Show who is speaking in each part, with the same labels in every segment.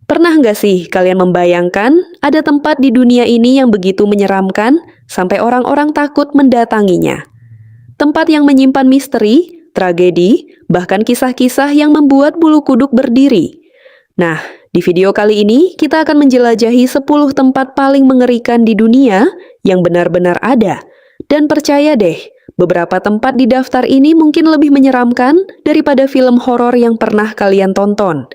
Speaker 1: Pernah nggak sih kalian membayangkan ada tempat di dunia ini yang begitu menyeramkan sampai orang-orang takut mendatanginya? Tempat yang menyimpan misteri, tragedi, bahkan kisah-kisah yang membuat bulu kuduk berdiri. Nah, di video kali ini kita akan menjelajahi 10 tempat paling mengerikan di dunia yang benar-benar ada. Dan percaya deh, beberapa tempat di daftar ini mungkin lebih menyeramkan daripada film horor yang pernah kalian tonton.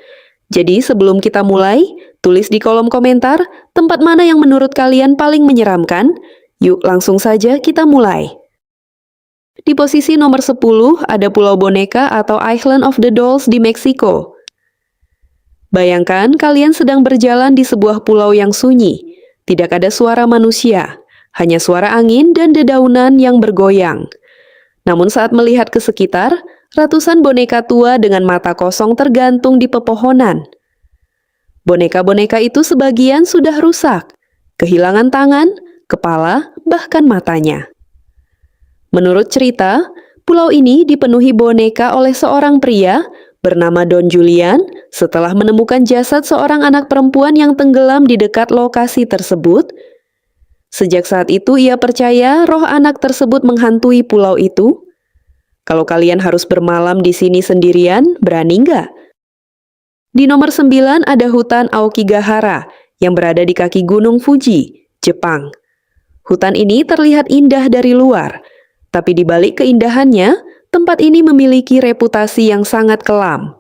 Speaker 1: Jadi sebelum kita mulai, tulis di kolom komentar tempat mana yang menurut kalian paling menyeramkan. Yuk langsung saja kita mulai. Di posisi nomor 10 ada Pulau Boneka atau Island of the Dolls di Meksiko. Bayangkan kalian sedang berjalan di sebuah pulau yang sunyi. Tidak ada suara manusia, hanya suara angin dan dedaunan yang bergoyang. Namun saat melihat ke sekitar, ratusan boneka tua dengan mata kosong tergantung di pepohonan. Boneka-boneka itu sebagian sudah rusak, kehilangan tangan, kepala, bahkan matanya. Menurut cerita, pulau ini dipenuhi boneka oleh seorang pria bernama Don Julian setelah menemukan jasad seorang anak perempuan yang tenggelam di dekat lokasi tersebut. Sejak saat itu ia percaya roh anak tersebut menghantui pulau itu. Kalau kalian harus bermalam di sini sendirian, berani nggak? Di nomor 9 ada hutan Aokigahara yang berada di kaki Gunung Fuji, Jepang. Hutan ini terlihat indah dari luar, tapi di balik keindahannya, tempat ini memiliki reputasi yang sangat kelam.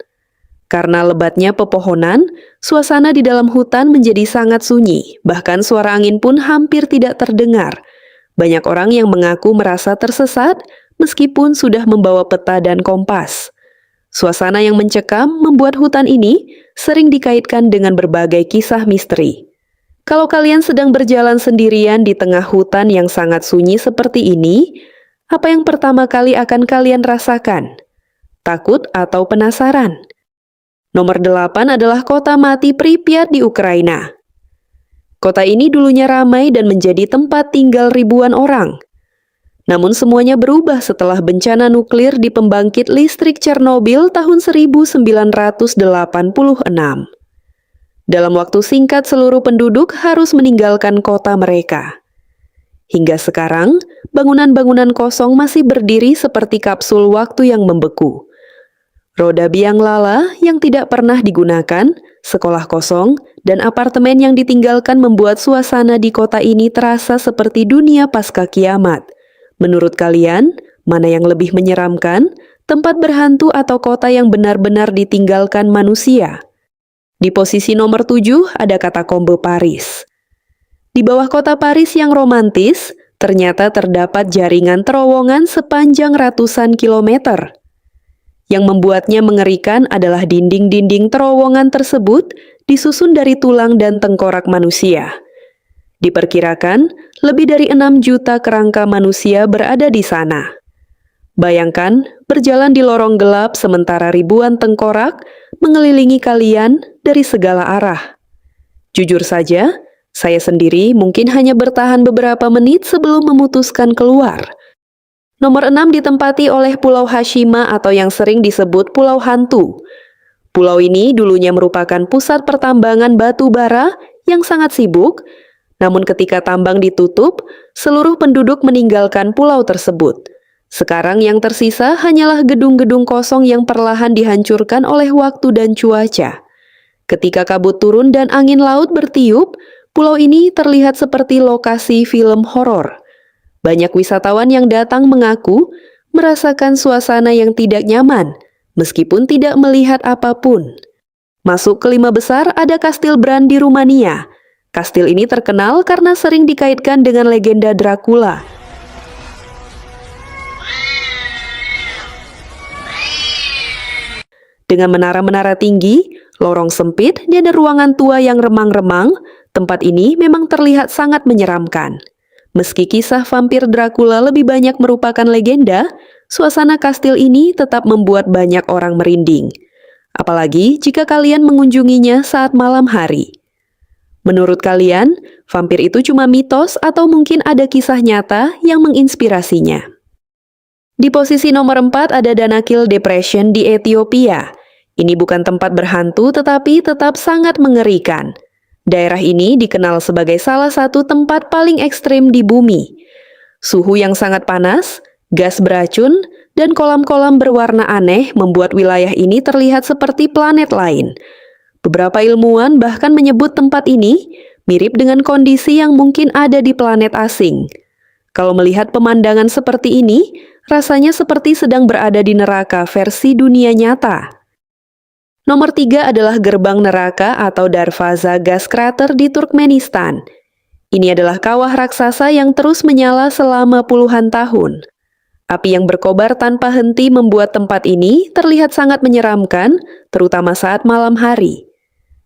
Speaker 1: Karena lebatnya pepohonan, suasana di dalam hutan menjadi sangat sunyi, bahkan suara angin pun hampir tidak terdengar. Banyak orang yang mengaku merasa tersesat meskipun sudah membawa peta dan kompas. Suasana yang mencekam membuat hutan ini sering dikaitkan dengan berbagai kisah misteri. Kalau kalian sedang berjalan sendirian di tengah hutan yang sangat sunyi seperti ini, apa yang pertama kali akan kalian rasakan? Takut atau penasaran? Nomor 8 adalah kota mati Pripyat di Ukraina. Kota ini dulunya ramai dan menjadi tempat tinggal ribuan orang. Namun semuanya berubah setelah bencana nuklir di pembangkit listrik Chernobyl tahun 1986. Dalam waktu singkat seluruh penduduk harus meninggalkan kota mereka. Hingga sekarang, bangunan-bangunan kosong masih berdiri seperti kapsul waktu yang membeku. Roda biang lala yang tidak pernah digunakan, sekolah kosong, dan apartemen yang ditinggalkan membuat suasana di kota ini terasa seperti dunia pasca kiamat. Menurut kalian, mana yang lebih menyeramkan, tempat berhantu atau kota yang benar-benar ditinggalkan manusia? Di posisi nomor 7 ada Katakombe Paris. Di bawah kota Paris yang romantis, ternyata terdapat jaringan terowongan sepanjang ratusan kilometer. Yang membuatnya mengerikan adalah dinding-dinding terowongan tersebut disusun dari tulang dan tengkorak manusia. Diperkirakan, lebih dari 6 juta kerangka manusia berada di sana. Bayangkan, berjalan di lorong gelap sementara ribuan tengkorak mengelilingi kalian dari segala arah. Jujur saja, saya sendiri mungkin hanya bertahan beberapa menit sebelum memutuskan keluar. Nomor 6 ditempati oleh Pulau Hashima atau yang sering disebut Pulau Hantu. Pulau ini dulunya merupakan pusat pertambangan batu bara yang sangat sibuk. Namun ketika tambang ditutup, seluruh penduduk meninggalkan pulau tersebut. Sekarang yang tersisa hanyalah gedung-gedung kosong yang perlahan dihancurkan oleh waktu dan cuaca. Ketika kabut turun dan angin laut bertiup, pulau ini terlihat seperti lokasi film horor. Banyak wisatawan yang datang mengaku merasakan suasana yang tidak nyaman, meskipun tidak melihat apapun. Masuk ke 5 besar ada Kastil Bran di Rumania. Kastil ini terkenal karena sering dikaitkan dengan legenda Dracula. Dengan menara-menara tinggi, lorong sempit, dan ruangan tua yang remang-remang, tempat ini memang terlihat sangat menyeramkan. Meski kisah vampir Dracula lebih banyak merupakan legenda, suasana kastil ini tetap membuat banyak orang merinding. Apalagi jika kalian mengunjunginya saat malam hari. Menurut kalian, vampir itu cuma mitos atau mungkin ada kisah nyata yang menginspirasinya? Di posisi nomor 4 ada Danakil Depression di Ethiopia. Ini bukan tempat berhantu tetapi tetap sangat mengerikan. Daerah ini dikenal sebagai salah satu tempat paling ekstrim di bumi. Suhu yang sangat panas, gas beracun, dan kolam-kolam berwarna aneh membuat wilayah ini terlihat seperti planet lain. Beberapa ilmuwan bahkan menyebut tempat ini mirip dengan kondisi yang mungkin ada di planet asing. Kalau melihat pemandangan seperti ini, rasanya seperti sedang berada di neraka versi dunia nyata. Nomor 3 adalah gerbang neraka atau Darvaza Gas Crater di Turkmenistan. Ini adalah kawah raksasa yang terus menyala selama puluhan tahun. Api yang berkobar tanpa henti membuat tempat ini terlihat sangat menyeramkan, terutama saat malam hari.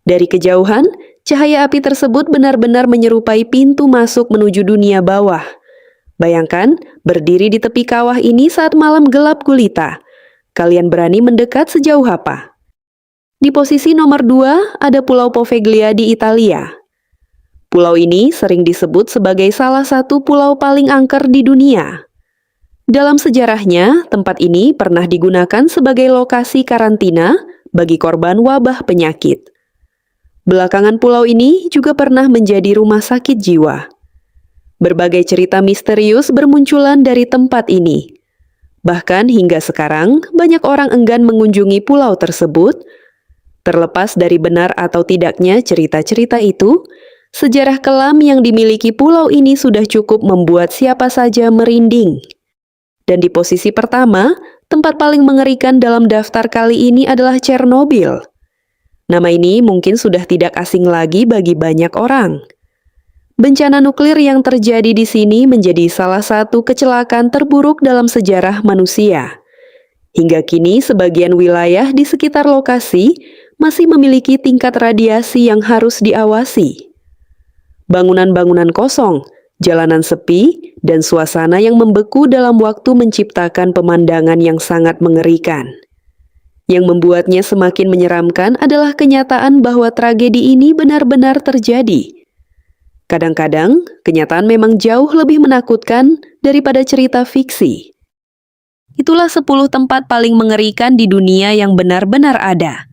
Speaker 1: Dari kejauhan, cahaya api tersebut benar-benar menyerupai pintu masuk menuju dunia bawah. Bayangkan, berdiri di tepi kawah ini saat malam gelap gulita. Kalian berani mendekat sejauh apa? Di posisi nomor 2 ada Pulau Poveglia di Italia. Pulau ini sering disebut sebagai salah satu pulau paling angker di dunia. Dalam sejarahnya, tempat ini pernah digunakan sebagai lokasi karantina bagi korban wabah penyakit. Belakangan pulau ini juga pernah menjadi rumah sakit jiwa. Berbagai cerita misterius bermunculan dari tempat ini. Bahkan hingga sekarang, banyak orang enggan mengunjungi pulau tersebut. Terlepas dari benar atau tidaknya cerita-cerita itu, sejarah kelam yang dimiliki pulau ini sudah cukup membuat siapa saja merinding. Dan di posisi pertama, tempat paling mengerikan dalam daftar kali ini adalah Chernobyl. Nama ini mungkin sudah tidak asing lagi bagi banyak orang. Bencana nuklir yang terjadi di sini menjadi salah satu kecelakaan terburuk dalam sejarah manusia. Hingga kini sebagian wilayah di sekitar lokasi masih memiliki tingkat radiasi yang harus diawasi. Bangunan-bangunan kosong, jalanan sepi, dan suasana yang membeku dalam waktu menciptakan pemandangan yang sangat mengerikan. Yang membuatnya semakin menyeramkan adalah kenyataan bahwa tragedi ini benar-benar terjadi. Kadang-kadang, kenyataan memang jauh lebih menakutkan daripada cerita fiksi. Itulah 10 tempat paling mengerikan di dunia yang benar-benar ada.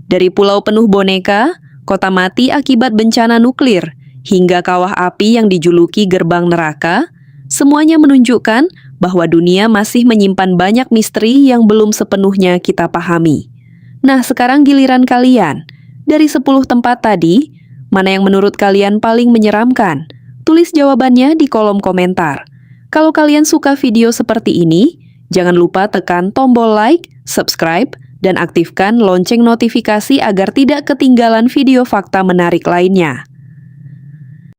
Speaker 1: Dari pulau penuh boneka, kota mati akibat bencana nuklir, hingga kawah api yang dijuluki gerbang neraka, semuanya menunjukkan bahwa dunia masih menyimpan banyak misteri yang belum sepenuhnya kita pahami. Nah, sekarang giliran kalian. Dari 10 tempat tadi, mana yang menurut kalian paling menyeramkan? Tulis jawabannya di kolom komentar. Kalau kalian suka video seperti ini, jangan lupa tekan tombol like, subscribe, dan aktifkan lonceng notifikasi agar tidak ketinggalan video fakta menarik lainnya.